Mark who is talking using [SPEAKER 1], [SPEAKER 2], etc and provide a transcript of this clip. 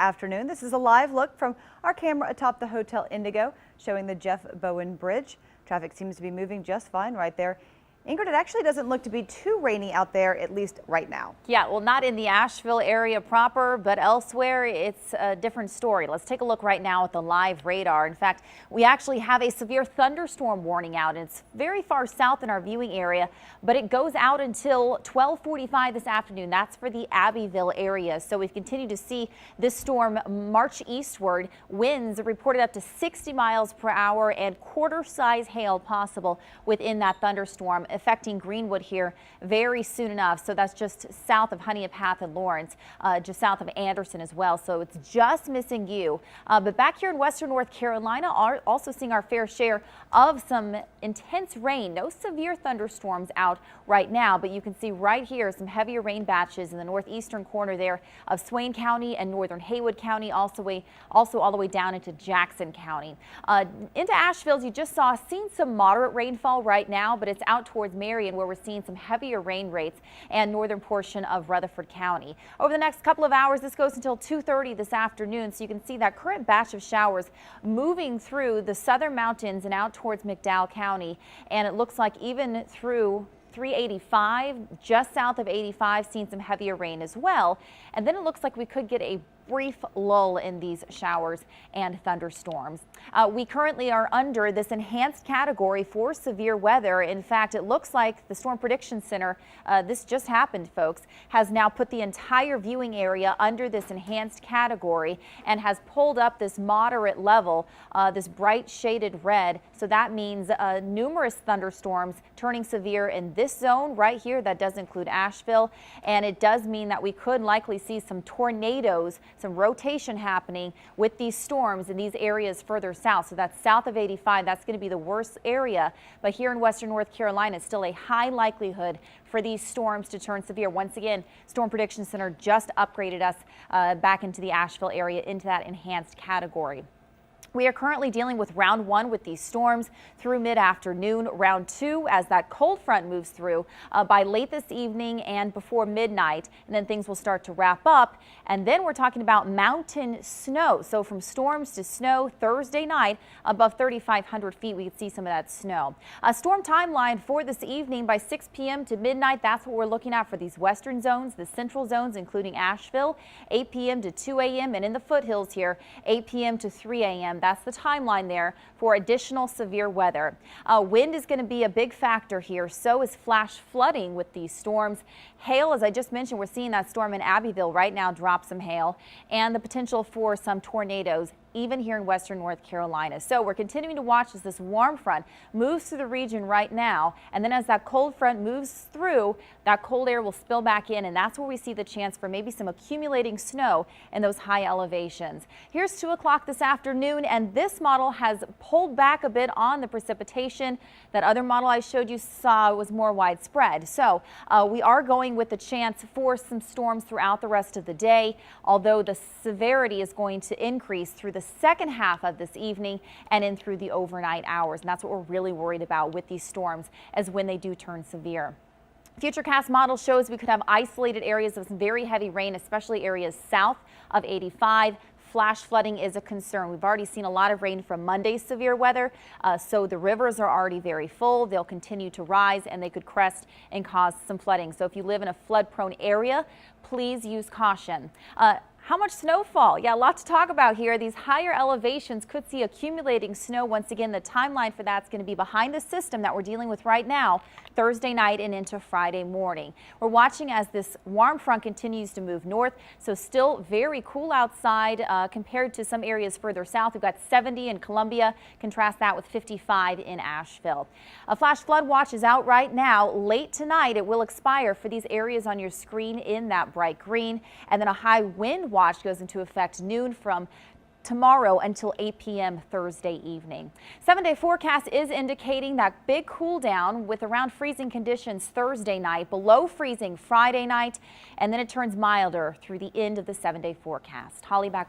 [SPEAKER 1] afternoon. This is a live look from our camera atop the Hotel Indigo, showing the Jeff Bowen Bridge. Traffic seems to be moving just fine right there. Ingrid, it actually doesn't look to be too rainy out there, at least right now.
[SPEAKER 2] Yeah, well, not in the Asheville area proper, but elsewhere it's a different story. Let's take a look right now at the live radar. In fact, we actually have a severe thunderstorm warning out. It's very far south in our viewing area, but it goes out until 12:45 this afternoon. That's for the Abbeville area. So we continue to see this storm march eastward. Winds reported up to 60 miles per hour and quarter-size hail possible within that thunderstorm, affecting Greenwood here very soon enough. So that's just south of Honeypath and Lawrence, just south of Anderson as well. So it's just missing you. But back here in western North Carolina, are also seeing our fair share of some intense rain. No severe thunderstorms out right now, but you can see right here some heavier rain batches in the northeastern corner there of Swain County and northern Haywood County, also all the way down into Jackson County. Into Asheville, as you just saw, seeing some moderate rainfall right now, but it's out towards Marion where we're seeing some heavier rain rates, and northern portion of Rutherford County. Over the next couple of hours, this goes until 2:30 this afternoon, so you can see that current batch of showers moving through the southern mountains and out towards McDowell County, and it looks like even through 385, just south of 85, seeing some heavier rain as well. And then it looks like we could get a brief lull in these showers and thunderstorms. We currently are under this enhanced category for severe weather. In fact, it looks like the Storm Prediction Center, this just happened, folks, has now put the entire viewing area under this enhanced category and has pulled up this moderate level, this bright shaded red. So that means numerous thunderstorms turning severe in this zone right here. That does include Asheville, and it does mean that we could likely see some tornadoes, some rotation happening with these storms in these areas further south. So that's south of 85. That's going to be the worst area. But here in western North Carolina, it's still a high likelihood for these storms to turn severe. Once again, Storm Prediction Center just upgraded us back into the Asheville area into that enhanced category. We are currently dealing with round one with these storms through mid-afternoon. Round two, as that cold front moves through by late this evening and before midnight, and then things will start to wrap up. And then we're talking about mountain snow. So from storms to snow Thursday night above 3,500 feet, we could see some of that snow. A storm timeline for this evening by 6 p.m. to midnight. That's what we're looking at for these western zones, the central zones, including Asheville, 8 p.m. to 2 a.m. and in the foothills here, 8 p.m. to 3 a.m. That's the timeline there for additional severe weather. Wind is going to be a big factor here. So is flash flooding with these storms. Hail, as I just mentioned, we're seeing that storm in Abbeville right now drop some hail, and the potential for some tornadoes even here in western North Carolina. So we're continuing to watch as this warm front moves through the region right now. And then as that cold front moves through, that cold air will spill back in. And that's where we see the chance for maybe some accumulating snow in those high elevations. Here's 2 o'clock this afternoon, and this model has pulled back a bit on the precipitation. That other model I showed you saw was more widespread. So we are going with the chance for some storms throughout the rest of the day, although the severity is going to increase through the second half of this evening and in through the overnight hours. And that's what we're really worried about with these storms, as when they do turn severe. Futurecast model shows we could have isolated areas of some very heavy rain, especially areas south of 85. Flash flooding is a concern. We've already seen a lot of rain from Monday's severe weather, so the rivers are already very full. They'll continue to rise, and they could crest and cause some flooding. So if you live in a flood-prone area, please use caution. How much snowfall? Yeah, a lot to talk about here. These higher elevations could see accumulating snow. Once again, the timeline for that's going to be behind the system that we're dealing with right now, Thursday night and into Friday morning. We're watching as this warm front continues to move north, so still very cool outside compared to some areas further south. We've got 70 in Columbia. Contrast that with 55 in Asheville. A flash flood watch is out right now. Late tonight, it will expire for these areas on your screen in that bright green, and then a high wind watch goes into effect noon from tomorrow until 8 p.m. Thursday evening. 7-day forecast is indicating that big cool down with around freezing conditions Thursday night, below freezing Friday night, and then it turns milder through the end of the 7-day forecast. Holly, back.